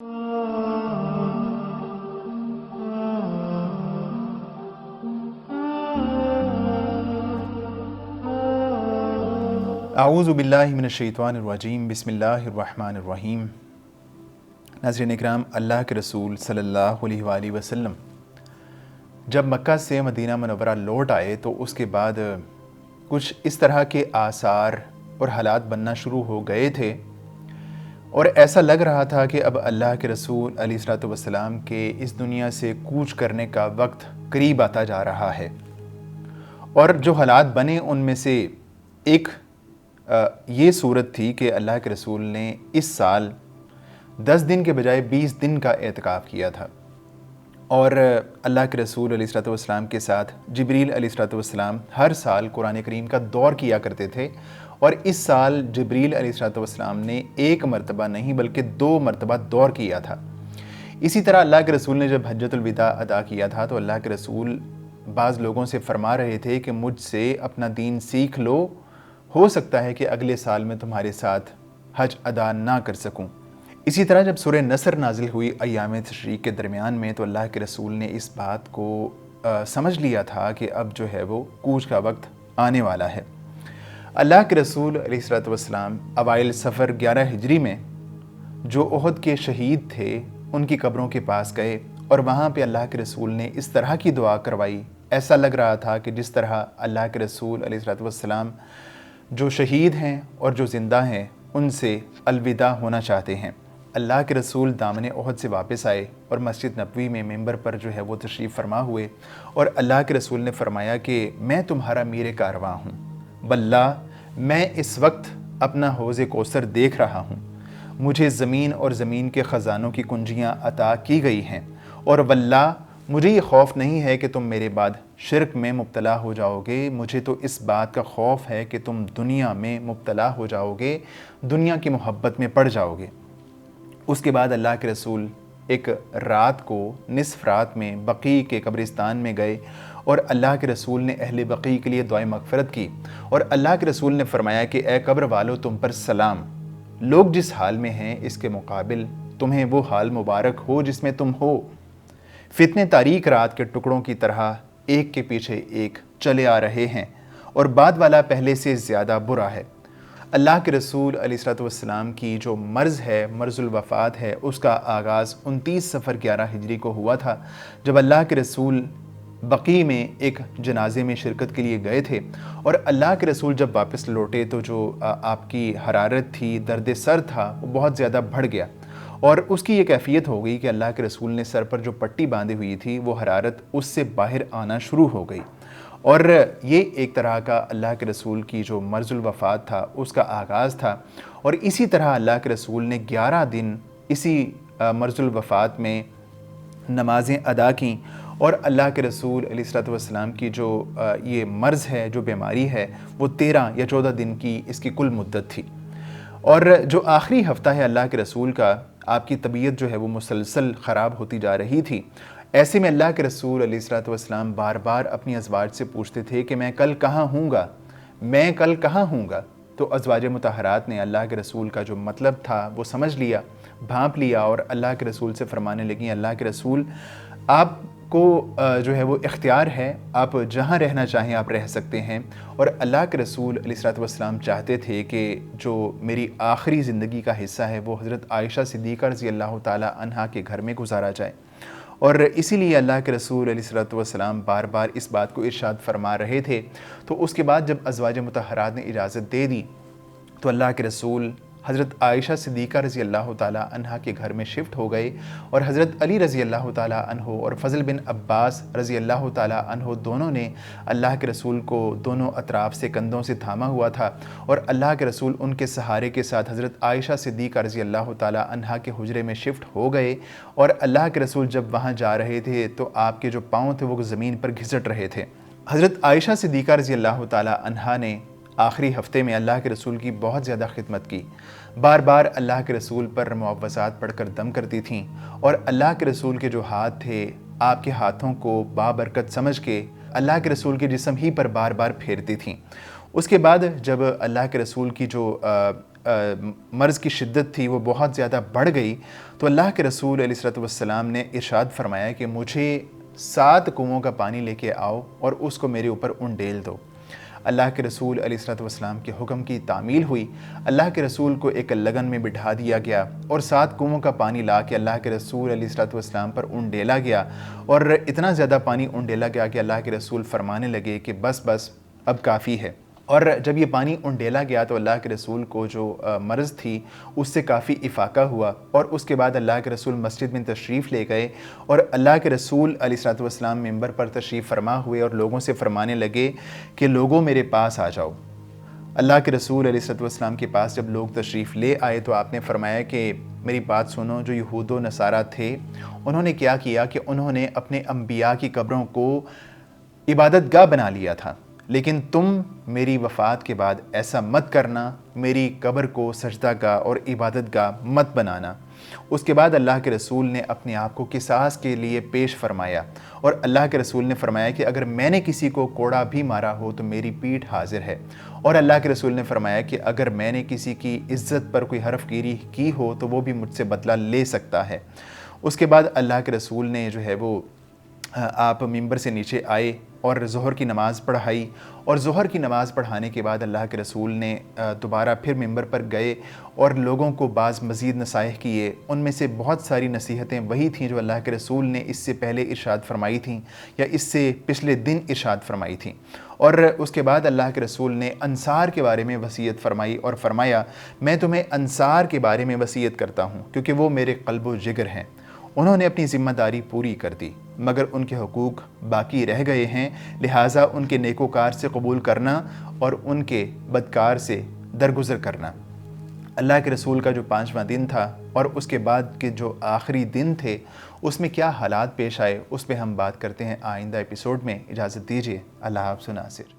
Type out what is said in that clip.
اعوذ باللہ من الشیطان الرجیم، بسم اللہ الرحمن الرحیم۔ ناظرین اکرام، اللہ کے رسول صلی اللہ علیہ وآلہ وسلم جب مکہ سے مدینہ منورہ لوٹ آئے تو اس کے بعد کچھ اس طرح کے آثار اور حالات بننا شروع ہو گئے تھے، اور ایسا لگ رہا تھا کہ اب اللہ کے رسول علیہ الصلوۃ والسلام کے اس دنیا سے کوچ کرنے کا وقت قریب آتا جا رہا ہے۔ اور جو حالات بنے ان میں سے ایک یہ صورت تھی کہ اللہ کے رسول نے اس سال 10 دن کے بجائے 20 دن کا اعتکاف کیا تھا، اور اللہ کے رسول علیہ الصلوۃ والسلام کے ساتھ جبریل علیہ الصلوۃ والسلام ہر سال قرآن کریم کا دور کیا کرتے تھے، اور اس سال جبریل علیہ الصلوۃ والسلام نے ایک مرتبہ نہیں بلکہ 2 مرتبہ دور کیا تھا۔ اسی طرح اللہ کے رسول نے جب حجۃ الوداع ادا کیا تھا تو اللہ کے رسول بعض لوگوں سے فرما رہے تھے کہ مجھ سے اپنا دین سیکھ لو، ہو سکتا ہے کہ اگلے سال میں تمہارے ساتھ حج ادا نہ کر سکوں۔ اسی طرح جب سورہ نصر نازل ہوئی ایام تشریق کے درمیان میں تو اللہ کے رسول نے اس بات کو سمجھ لیا تھا کہ اب جو ہے وہ کوچ کا وقت آنے والا ہے۔ اللہ کے رسول علیہ الصلوۃ والسلام اوائل صفر 11 ہجری میں جو احد کے شہید تھے ان کی قبروں کے پاس گئے، اور وہاں پہ اللہ کے رسول نے اس طرح کی دعا کروائی، ایسا لگ رہا تھا کہ جس طرح اللہ کے رسول علیہ الصلوۃ والسلام جو شہید ہیں اور جو زندہ ہیں ان سے الوداع ہونا چاہتے ہیں۔ اللہ کے رسول دامن احد سے واپس آئے اور مسجد نبوی میں ممبر پر جو ہے وہ تشریف فرما ہوئے، اور اللہ کے رسول نے فرمایا کہ میں تمہارا میر کارواں ہوں، واللہ میں اس وقت اپنا حوض کوثر دیکھ رہا ہوں، مجھے زمین اور زمین کے خزانوں کی کنجیاں عطا کی گئی ہیں، اور واللہ مجھے یہ خوف نہیں ہے کہ تم میرے بعد شرک میں مبتلا ہو جاؤ گے، مجھے تو اس بات کا خوف ہے کہ تم دنیا میں مبتلا ہو جاؤ گے، دنیا کی محبت میں پڑ جاؤ گے۔ اس کے بعد اللہ کے رسول ایک رات کو نصف رات میں بقیع کے قبرستان میں گئے، اور اللہ کے رسول نے اہل بقیع کے لیے دعائے مغفرت کی، اور اللہ کے رسول نے فرمایا کہ اے قبر والو تم پر سلام، لوگ جس حال میں ہیں اس کے مقابل تمہیں وہ حال مبارک ہو جس میں تم ہو، فتنے تاریک رات کے ٹکڑوں کی طرح ایک کے پیچھے ایک چلے آ رہے ہیں، اور بعد والا پہلے سے زیادہ برا ہے۔ اللہ کے رسول علیہ الصلوۃ والسلام کی جو مرض ہے، مرض الوفات ہے، اس کا آغاز 29 صفر 11 ہجری کو ہوا تھا، جب اللہ کے رسول بقیع میں ایک جنازے میں شرکت کے لیے گئے تھے، اور اللہ کے رسول جب واپس لوٹے تو جو آپ کی حرارت تھی، درد سر تھا، وہ بہت زیادہ بڑھ گیا، اور اس کی یہ کیفیت ہو گئی کہ اللہ کے رسول نے سر پر جو پٹی باندھی ہوئی تھی وہ حرارت اس سے باہر آنا شروع ہو گئی، اور یہ ایک طرح کا اللہ کے رسول کی جو مرض الوفات تھا اس کا آغاز تھا۔ اور اسی طرح اللہ کے رسول نے 11 دن اسی مرض الوفات میں نمازیں ادا کیں، اور اللہ کے رسول علیہ الصلوۃ والسلام کی جو یہ مرض ہے، جو بیماری ہے، وہ 13 یا 14 دن کی اس کی کل مدت تھی۔ اور جو آخری ہفتہ ہے اللہ کے رسول کا، آپ کی طبیعت جو ہے وہ مسلسل خراب ہوتی جا رہی تھی۔ ایسے میں اللہ کے رسول علیہ الصلوۃ والسلام بار بار اپنی ازواج سے پوچھتے تھے کہ میں کل کہاں ہوں گا، میں کل کہاں ہوں گا۔ تو ازواج مطہرات نے اللہ کے رسول کا جو مطلب تھا وہ سمجھ لیا، بھانپ لیا، اور اللہ کے رسول سے فرمانے لگیں، اللہ کے رسول آپ کو جو ہے وہ اختیار ہے، آپ جہاں رہنا چاہیں آپ رہ سکتے ہیں۔ اور اللہ کے رسول علیہ الصلوۃ والسلام چاہتے تھے کہ جو میری آخری زندگی کا حصہ ہے وہ حضرت عائشہ صدیقہ رضی اللہ تعالیٰ عنہا کے گھر میں گزارا جائے، اور اسی لیے اللہ کے رسول علیہ الصلوۃ والسلام بار بار اس بات کو ارشاد فرما رہے تھے۔ تو اس کے بعد جب ازواج مطہرات نے اجازت دے دی تو اللہ کے رسول حضرت عائشہ صدیقہ رضی اللہ تعالیٰ عنہا کے گھر میں شفٹ ہو گئے، اور حضرت علی رضی اللہ تعالیٰ عنہ اور فضل بن عباس رضی اللہ تعالیٰ عنہ دونوں نے اللہ کے رسول کو دونوں اطراف سے کندھوں سے تھاما ہوا تھا، اور اللہ کے رسول ان کے سہارے کے ساتھ حضرت عائشہ صدیقہ رضی اللہ تعالیٰ عنہا کے حجرے میں شفٹ ہو گئے، اور اللہ کے رسول جب وہاں جا رہے تھے تو آپ کے جو پاؤں تھے وہ زمین پر گھسٹ رہے تھے۔ حضرت عائشہ صدیقہ رضی اللہ تعالیٰ عنہا نے آخری ہفتے میں اللہ کے رسول کی بہت زیادہ خدمت کی، بار بار اللہ کے رسول پر معوذات پڑھ کر دم کرتی تھیں، اور اللہ کے رسول کے جو ہاتھ تھے آپ کے ہاتھوں کو بابرکت سمجھ کے اللہ کے رسول کے جسم ہی پر بار بار پھیرتی تھیں۔ اس کے بعد جب اللہ کے رسول کی جو مرض کی شدت تھی وہ بہت زیادہ بڑھ گئی، تو اللہ کے رسول علیہ الصلوۃ والسلام نے ارشاد فرمایا کہ مجھے 7 کنوؤں کا پانی لے کے آؤ اور اس کو میرے اوپر انڈیل دو۔ اللہ کے رسول علیہ الصلوۃ والسلام کے حکم کی تعمیل ہوئی۔ اللہ کے رسول کو ایک لگن میں بٹھا دیا گیا اور 7 کنوؤں کا پانی لا کے اللہ کے رسول علیہ الصلوۃ والسلام پر انڈیلا گیا، اور اتنا زیادہ پانی انڈیلا گیا کہ اللہ کے رسول فرمانے لگے کہ بس بس اب کافی ہے۔ اور جب یہ پانی انڈیلا گیا تو اللہ کے رسول کو جو مرض تھی اس سے کافی افاقہ ہوا، اور اس کے بعد اللہ کے رسول مسجد میں تشریف لے گئے، اور اللہ کے رسول علیہ الصلوۃ والسلام ممبر پر تشریف فرما ہوئے اور لوگوں سے فرمانے لگے کہ لوگوں میرے پاس آ جاؤ۔ اللہ کے رسول علیہ الصلوۃ والسلام کے پاس جب لوگ تشریف لے آئے تو آپ نے فرمایا کہ میری بات سنو، جو یہود و نصارہ تھے انہوں نے کیا کیا کہ انہوں نے اپنے انبیاء کی قبروں کو عبادت گاہ بنا لیا تھا، لیکن تم میری وفات کے بعد ایسا مت کرنا، میری قبر کو سجدہ گاہ اور عبادت گاہ مت بنانا۔ اس کے بعد اللہ کے رسول نے اپنے آپ کو قصاص کے لیے پیش فرمایا، اور اللہ کے رسول نے فرمایا کہ اگر میں نے کسی کو کوڑا بھی مارا ہو تو میری پیٹھ حاضر ہے، اور اللہ کے رسول نے فرمایا کہ اگر میں نے کسی کی عزت پر کوئی حرف گیری کی ہو تو وہ بھی مجھ سے بدلہ لے سکتا ہے۔ اس کے بعد اللہ کے رسول نے جو ہے وہ آپ ممبر سے نیچے آئے اور ظہر کی نماز پڑھائی، اور ظہر کی نماز پڑھانے کے بعد اللہ کے رسول نے دوبارہ پھر ممبر پر گئے اور لوگوں کو بعض مزید نصائح کیے۔ ان میں سے بہت ساری نصیحتیں وہی تھیں جو اللہ کے رسول نے اس سے پہلے ارشاد فرمائی تھیں یا اس سے پچھلے دن ارشاد فرمائی تھیں، اور اس کے بعد اللہ کے رسول نے انصار کے بارے میں وصیت فرمائی اور فرمایا میں تمہیں انصار کے بارے میں وصیت کرتا ہوں کیونکہ وہ میرے قلب و جگر ہیں۔ انہوں نے اپنی ذمہ داری پوری کر دی مگر ان کے حقوق باقی رہ گئے ہیں، لہٰذا ان کے نیکوکار سے قبول کرنا اور ان کے بدکار سے درگزر کرنا۔ اللہ کے رسول کا جو 5واں دن تھا اور اس کے بعد کے جو آخری دن تھے اس میں کیا حالات پیش آئے اس پہ ہم بات کرتے ہیں آئندہ ایپیسوڈ میں۔ اجازت دیجیے، اللہ حافظ ناصر۔